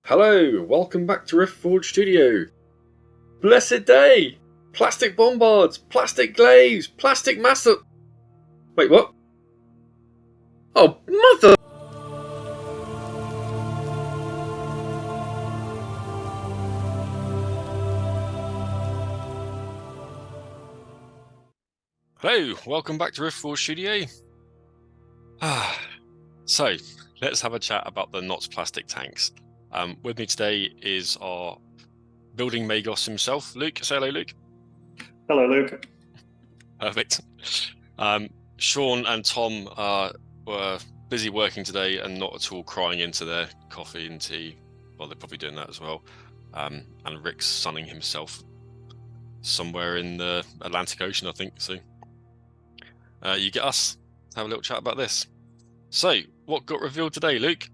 Hello, welcome back to Riftforge Studio. Blessed day! Plastic bombards, plastic glaives, plastic master. Wait, what? Oh, mother! Hello, welcome back to Riftforge Studio. So, let's have a chat about the Knots plastic tanks. With me today is our building Magos himself, Luke. Say hello, Luke. Hello, Luke. Perfect. Sean and Tom were busy working today and not at all crying into their coffee and tea. Well, they're probably doing that as well. And Rick's sunning himself somewhere in the Atlantic Ocean, I think. So you get us, have a little chat about this. So, what got revealed today, Luke?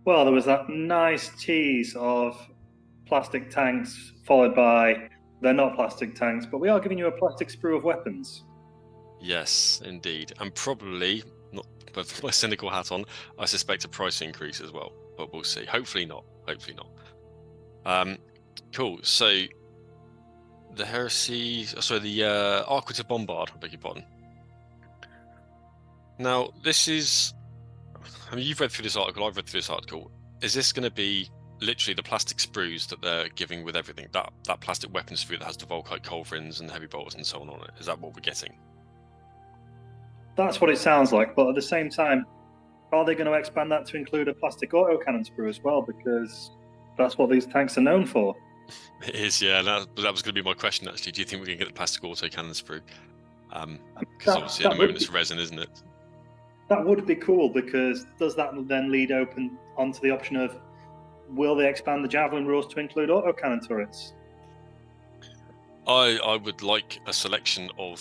Well, there was that nice tease of plastic tanks, followed by they're not plastic tanks, but we are giving you a plastic sprue of weapons. Yes, indeed. And probably, not with my cynical hat on, I suspect a price increase as well. But we'll see. Hopefully not. Hopefully not. Cool. So, the Heresy... Sorry, the Arquita Bombard, I beg your pardon. Now, this is... I mean, you've read through this article, I've read through this article. Is this going to be literally the plastic sprues that they're giving with everything? That plastic weapon sprue that has the Volkite culverins and heavy bolts and so on it? Is that what we're getting? That's what it sounds like, but at the same time, are they going to expand that to include a plastic autocannon sprue as well? Because that's what these tanks are known for. It is, yeah. That was going to be my question, actually. Do you think we're going to get the plastic autocannon sprue? Because obviously at the moment it's resin, isn't it? That would be cool, because does that then lead open onto the option of, will they expand the Javelin rules to include autocannon turrets? I would like a selection of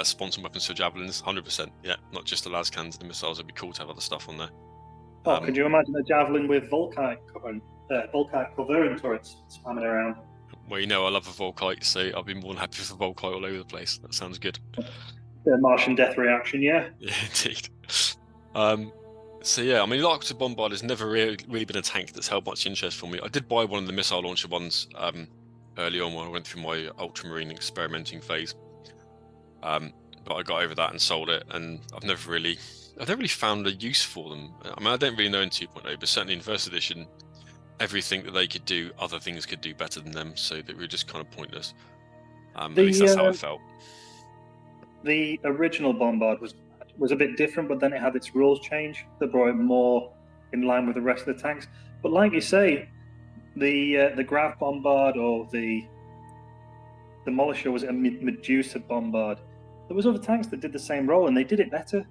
sponsored weapons for Javelins, 100%. Yeah, not just the las cannons and the missiles. It'd be cool to have other stuff on there. Oh, could you imagine a Javelin with Volkite culverin turrets spamming around? Well, you know I love a Volkite, so I'll be more than happy with a Volkite all over the place. That sounds good. The Martian death reaction, yeah. Yeah, indeed. So yeah, I mean, the Arquita Bombard has never really been a tank that's held much interest for me. I did buy one of the missile launcher ones early on when I went through my ultramarine experimenting phase. But I got over that and sold it, and I've never really found a use for them. I mean, I don't really know in 2.0, but certainly in first edition, everything that they could do, other things could do better than them, so they were just kind of pointless. At least that's how I felt. The original Bombard was a bit different, but then it had its rules change that brought it more in line with the rest of the tanks. But like you say, the Grav Bombard or the Demolisher, was a Medusa Bombard. There was other tanks that did the same role, and they did it better.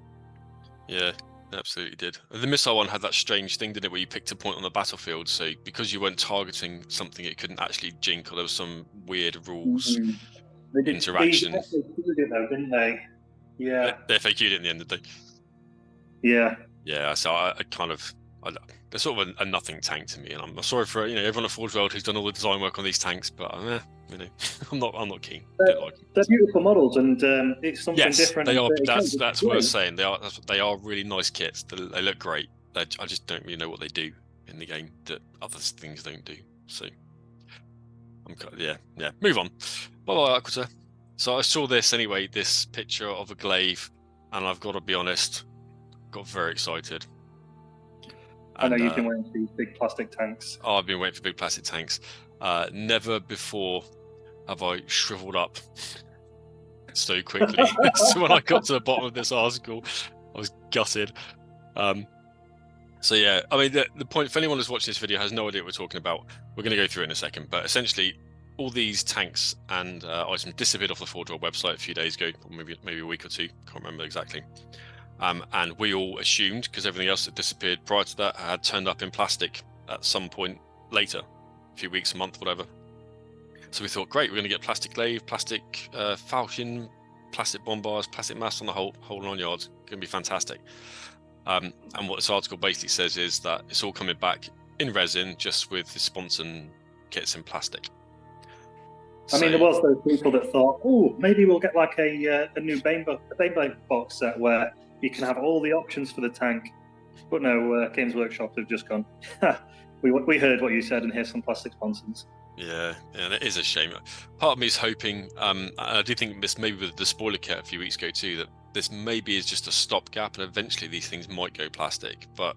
Yeah, absolutely did. The missile one had that strange thing, didn't it, where you picked a point on the battlefield, so because you weren't targeting something, it couldn't actually jink, or there was some weird rules interaction. They did it though, didn't they? Yeah. They FAQ'd it in the end, did they? Yeah. Yeah, so they're sort of a nothing tank to me, and I'm sorry for everyone at Forge World who's done all the design work on these tanks, but I'm not keen. They're beautiful models, and it's something different. They are. That's worth saying. They are really nice kits. They look great. I just don't really know what they do in the game that other things don't do. So Move on. Bye, Aquita. So I saw this anyway. This picture of a glaive, and I've got to be honest, got very excited. I know you've been waiting for these big plastic tanks. Oh, I've been waiting for big plastic tanks. Never before have I shriveled up so quickly. So when I got to the bottom of this article, I was gutted. So yeah, I mean, the point, for anyone who's watching this video has no idea what we're talking about, we're going to go through it in a second. But essentially, all these tanks and items disappeared off the Forge World website a few days ago, or maybe a week or two, can't remember exactly. And we all assumed, because everything else that disappeared prior to that had turned up in plastic at some point later, a few weeks, a month, whatever. So we thought, great, we're going to get plastic glaive, plastic falchion, plastic bombards, plastic mass on the whole 9 yards. Going to be fantastic. And what this article basically says is that it's all coming back in resin, just with the sponson kits in plastic. I mean, there was those people that thought, oh, maybe we'll get like a new Bane box set where you can have all the options for the tank, But no, Games Workshop have just gone. We heard what you said, and here's some plastic sponsons. Yeah, and it is a shame. Part of me is hoping, and I do think this maybe with the spoiler kit a few weeks ago too, that this maybe is just a stopgap, and eventually these things might go plastic. But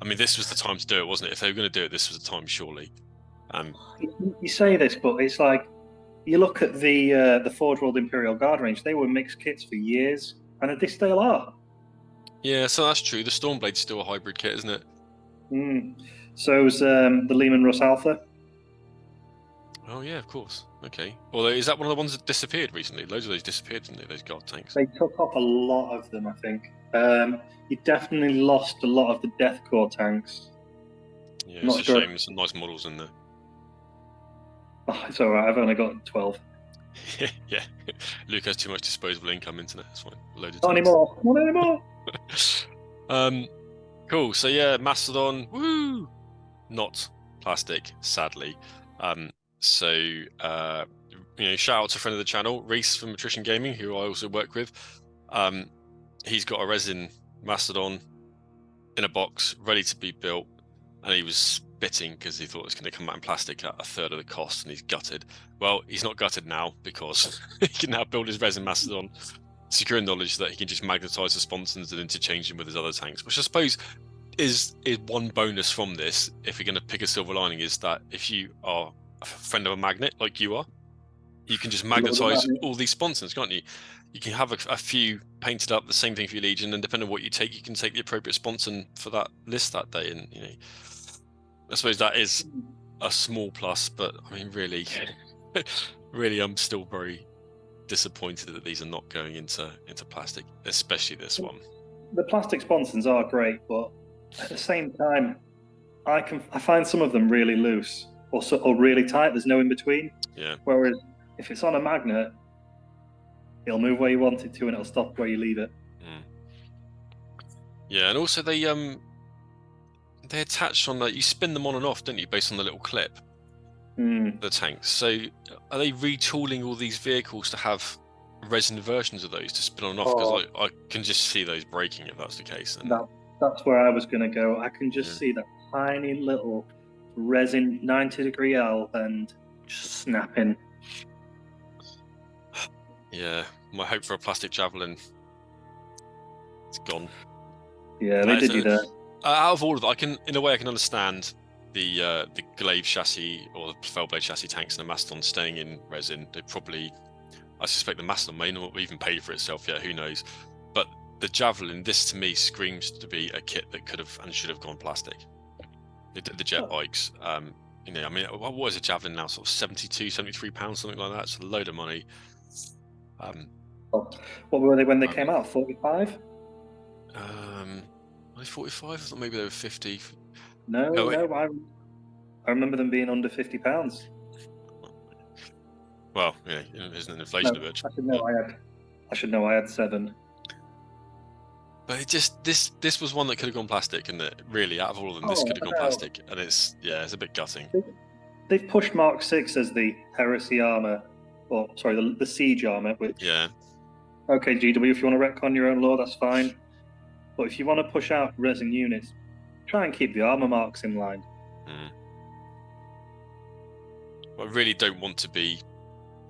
I mean, this was the time to do it, wasn't it? If they were going to do it, this was the time, surely. You say this, but it's like you look at the Forge World Imperial Guard range; they were mixed kits for years, and they still are. Yeah, so that's true. The Stormblade's still a hybrid kit, isn't it? So is the Lehman Russ Alpha. Oh yeah, of course. Okay. Well, is that one of the ones that disappeared recently? Loads of those disappeared, didn't they? Those guard tanks. They took off a lot of them, I think. You definitely lost a lot of the Death Corps tanks. Yeah, it's a shame. There's some nice models in there. Oh, it's all right. I've only got 12. Yeah. Luke has too much disposable income internet. That's fine. Loaded. Not anymore. Not anymore. Cool. So yeah, Mastodon. Woo! Not plastic, sadly. So shout out to a friend of the channel, Reese from Attrition Gaming, who I also work with. He's got a resin Mastodon in a box ready to be built, and he was spitting because he thought it was going to come out in plastic at a third of the cost, and he's gutted. Well, he's not gutted now because he can now build his resin Mastodon, secure knowledge that he can just magnetize the sponsons and interchange them with his other tanks, which I suppose is one bonus from this. If you're going to pick a silver lining, is that if you are a friend of a magnet like you are, you can just magnetize all these sponsons, can't you? You can have a few painted up, the same thing for your Legion, and depending on what you take, you can take the appropriate sponson for that list that day. And I suppose that is a small plus, but I mean, really, I'm still very disappointed that these are not going into plastic, especially this one. The plastic sponsons are great, but at the same time, I find some of them really loose or really tight. There's no in between. Yeah. Whereas if it's on a magnet, it'll move where you want it to, and it'll stop where you leave it. Yeah, and also they attach on that. You spin them on and off, don't you, based on the little clip? The tanks. So are they retooling all these vehicles to have resin versions of those to spin on and off? Because I can just see those breaking if that's the case. And that's where I was going to go. I can just see that tiny little resin 90-degree L and just snapping. Yeah, my hope for a plastic Javelin, it's gone. Yeah, they did you there. Out of all of it, in a way I can understand the Glaive chassis or the Fellblade chassis tanks and the Mastodon staying in resin. I suspect the Mastodon may not have even paid for itself yet, who knows. But the Javelin, this to me screams to be a kit that could have and should have gone plastic. The jet bikes, I mean, what is a Javelin now? Sort of 72, 73 pounds, something like that. It's a load of money. What were they when they came out? 45? Were they 45? I thought maybe they were 50. No, I remember them being under £50. Well, yeah, isn't an inflation of it. I should know I had 7. But it just this was one that could have gone plastic, and really, out of all of them, this could have gone plastic, and it's a bit gutting. They've pushed Mark 6 as the Heresy armor, or sorry, the Siege armor. Which okay, GW, if you want to retcon your own lore, that's fine. But if you want to push out resin units, try and keep the armor marks in line. I really don't want to be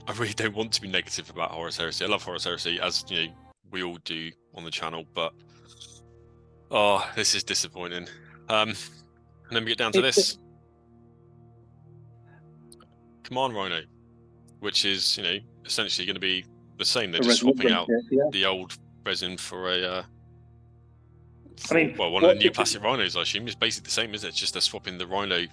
negative about Horus Heresy. I love Horus Heresy, as we all do on the channel, but this is disappointing. And then we get down to this Command Rhino, which is essentially going to be the same. They're just swapping out the old resin for one of the new plastic Rhinos. I assume it's basically the same, isn't it? It's just they're swapping the Rhino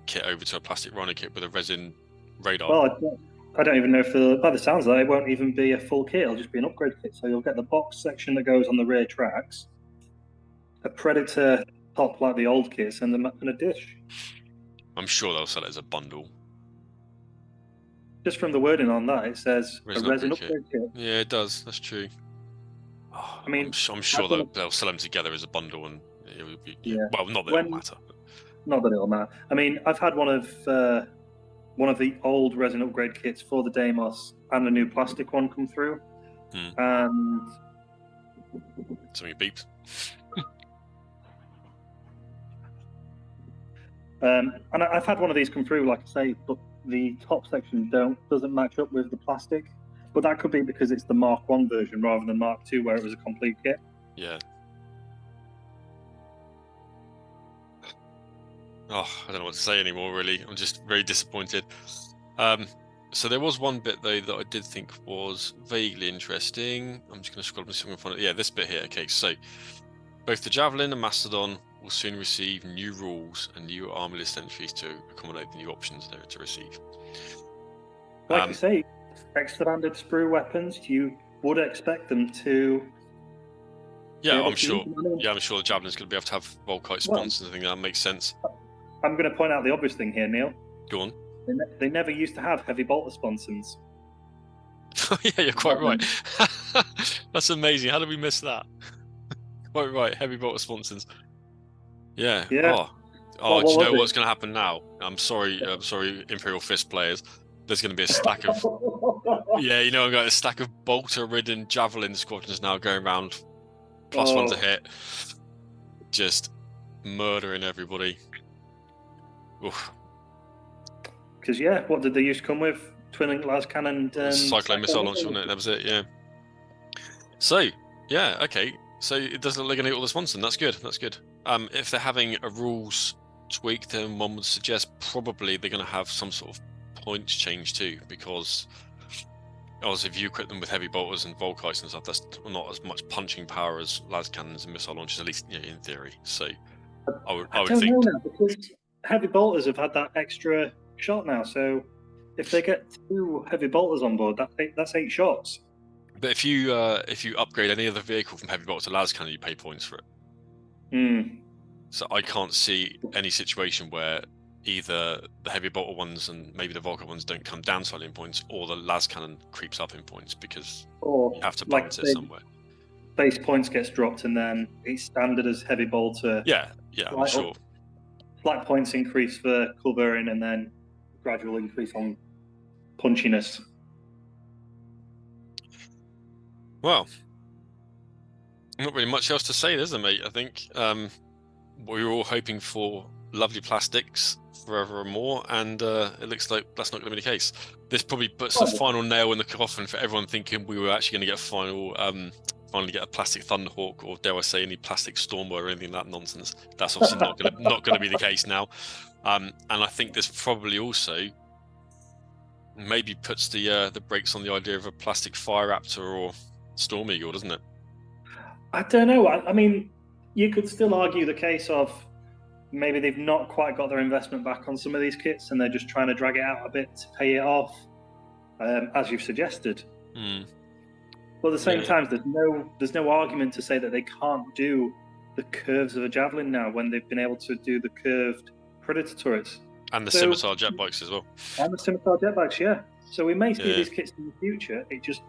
kit over to a plastic Rhino kit with a resin radar. Well, I don't even know if by the sounds of it won't even be a full kit. It'll just be an upgrade kit. So you'll get the box section that goes on the rear tracks, a Predator top like the old kits, and a dish. I'm sure they'll sell it as a bundle. Just from the wording on that, it says a resin upgrade kit. Yeah, it does. That's true. I mean, I'm sure they'll sell them together as a bundle, and it would be well, not that it'll matter. Not that it'll matter. I mean, I've had one of the old resin upgrade kits for the Deimos and the new plastic one come through, and something beeped. And I've had one of these come through, like I say, but the top section doesn't match up with the plastic. But that could be because it's the Mark 1 version rather than Mark 2, where it was a complete kit. Yeah. Oh, I don't know what to say anymore, really. I'm just very disappointed. So there was one bit, though, that I did think was vaguely interesting. I'm just going to scroll up and see if I can find it. Yeah, this bit here. Okay, so both the Javelin and Mastodon will soon receive new rules and new armor list entries to accommodate the new options there to receive. Like you say, expanded sprue weapons, you would expect them to... Yeah, I'm sure. Yeah, I'm sure the Javelin's going to be able to have Volkite sponsors. I think that makes sense. I'm going to point out the obvious thing here, Neil. Go on. They never used to have heavy bolter sponsons. Yeah, you're quite right. That's amazing. How did we miss that? Quite right. Heavy bolter sponsons. Yeah. Yeah. Oh, do you know what's going to happen now? I'm sorry, Imperial Fist players. There's going to be a stack of... Yeah, you know, I've got a stack of bolter-ridden Javelin squadrons now going around. +1 to hit. Just murdering everybody. Oof. Because, yeah, what did they used to come with? Twin-link las cannon and... Cyclone missile launch, wasn't it? That was it, yeah. So, yeah, okay. So it doesn't look like they're going to get all the sponsor. That's good. That's good. If they're having a rules tweak, then one would suggest probably they're going to have some sort of points change too, because obviously if you equip them with heavy bolters and Volkites and stuff, that's not as much punching power as las cannons and missile launchers, at least in theory. So I would think... know now, because heavy bolters have had that extra shot now, so if they get 2 heavy bolters on board, that's 8 shots. But if you upgrade any other vehicle from heavy bolter to las cannon, you pay points for it. So I can't see any situation where either the heavy bolter ones and maybe the Volkite ones don't come down slightly in points, or the las cannon creeps up in points, because you have to balance it somewhere. Base points gets dropped and then it's standard as heavy bolter. Yeah, I'm sure. Flat points increase for culverin and then gradual increase on punchiness. Well, not really much else to say, is there, mate? I think we were all hoping for lovely plastics forevermore, and it looks like that's not going to be the case. This probably puts the final nail in the coffin for everyone thinking we were actually going to get finally get a plastic Thunderhawk, or dare I say any plastic Stormboy or anything like that nonsense. That's obviously not going to be the case now. And I think this probably also maybe puts the brakes on the idea of a plastic Fire Raptor or Storm Eagle, doesn't it? I don't know. I mean, you could still argue the case of maybe they've not quite got their investment back on some of these kits and they're just trying to drag it out a bit to pay it off, as you've suggested. But at the same time, there's no argument to say that they can't do the curves of a Javelin now when they've been able to do the curved Predator turrets. And the Scimitar jet bikes as well. And the Scimitar jet bikes, yeah. So we may see these kits in the future. It just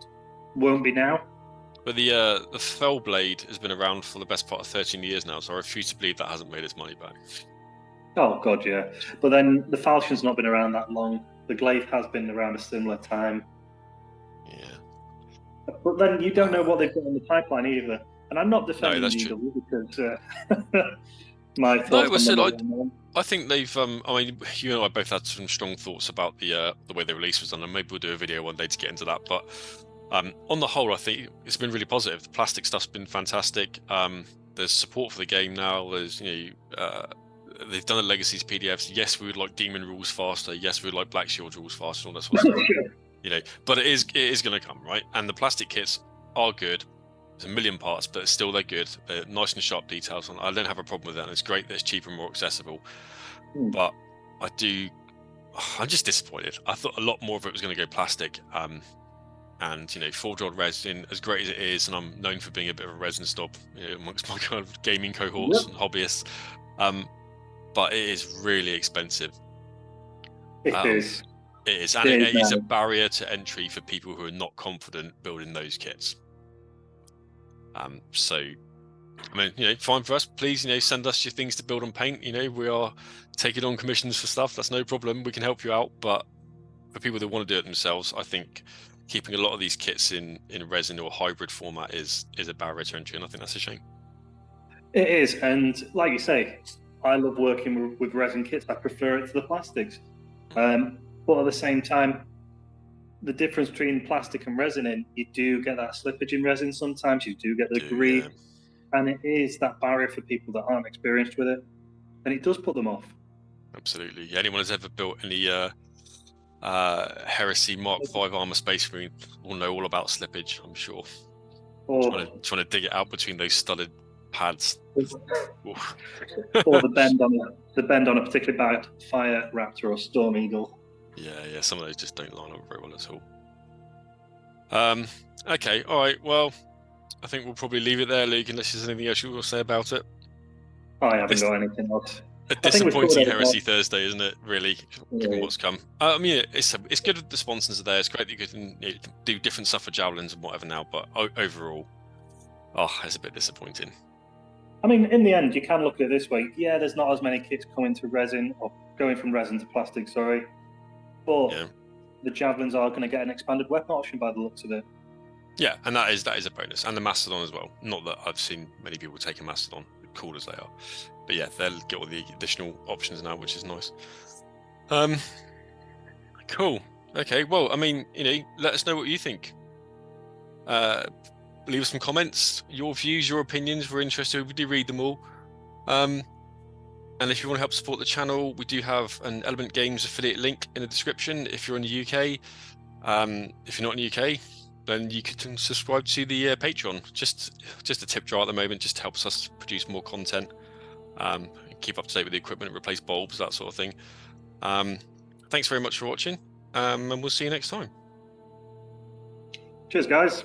won't be now. But the Fellblade has been around for the best part of 13 years now, so I refuse to believe that hasn't made its money back. Oh, God, yeah. But then the Falchion's not been around that long. The Glaive has been around a similar time. Yeah. But then you don't know what they've got in the pipeline either. And I'm not defending either because my thoughts I think they've... I mean, you and I both had some strong thoughts about the way the release was done, and maybe we'll do a video one day to get into that. But on the whole, I think it's been really positive. The plastic stuff's been fantastic. There's support for the game now. There's, they've done the Legacies PDFs. Yes, we would like Demon rules faster. Yes, we would like Black Shield rules faster. All that sort of stuff. But it is going to come, right? And the plastic kits are good. There's a million parts, but still they're good. They're nice and sharp details. And I don't have a problem with that. And it's great that it's cheaper and more accessible. But I'm just disappointed. I thought a lot more of it was going to go plastic. And Forge World Resin, as great as it is, and I'm known for being a bit of a resin snob amongst my kind of gaming cohorts and hobbyists, but it is really expensive. It is. It is, and it is a barrier to entry for people who are not confident building those kits. So, I mean, fine for us. Please, send us your things to build and paint. We are taking on commissions for stuff. That's no problem. We can help you out. But for people that want to do it themselves, I think keeping a lot of these kits in resin or hybrid format is a barrier to entry, and I think that's a shame. It is, and like you say, I love working with resin kits. I prefer it to the plastics. But at the same time, the difference between plastic and resin, you do get that slippage in resin sometimes. You do get the grease, and it is that barrier for people that aren't experienced with it, and it does put them off. Absolutely. Anyone who's ever built any Heresy Mark V armor space marine will know all about slippage, I'm sure. Or trying to dig it out between those studded pads. or the bend on a particularly bad Fire Raptor or Storm Eagle. Yeah, some of those just don't line up very well at all. Okay, all right. Well, I think we'll probably leave it there, Luke, unless there's anything else you will say about it. I haven't got anything else. A disappointing Heresy Thursday, isn't it? Really, given what's come. I mean, it's good that the sponsors are there. It's great that you can do different stuff for Javelins and whatever now, but overall, it's a bit disappointing. I mean, in the end, you can look at it this way. Yeah, there's not as many kits coming to resin or going from resin to plastic. Sorry, but the Javelins are going to get an expanded weapon option by the looks of it. Yeah, and that is a bonus, and the Mastodon as well. Not that I've seen many people take a Mastodon, cool as they are, but yeah, they'll get all the additional options now, which is nice. Cool. Okay, well, I mean, let us know what you think. Leave us some comments, your views, your opinions. We're interested. We do read them all. And if you want to help support the channel, we do have an Element Games affiliate link in the description. If you're in the UK, if you're not in the UK, then you can subscribe to the Patreon. Just a tip jar at the moment, just helps us produce more content, keep up to date with the equipment, replace bulbs, that sort of thing. Thanks very much for watching, and we'll see you next time. Cheers, guys.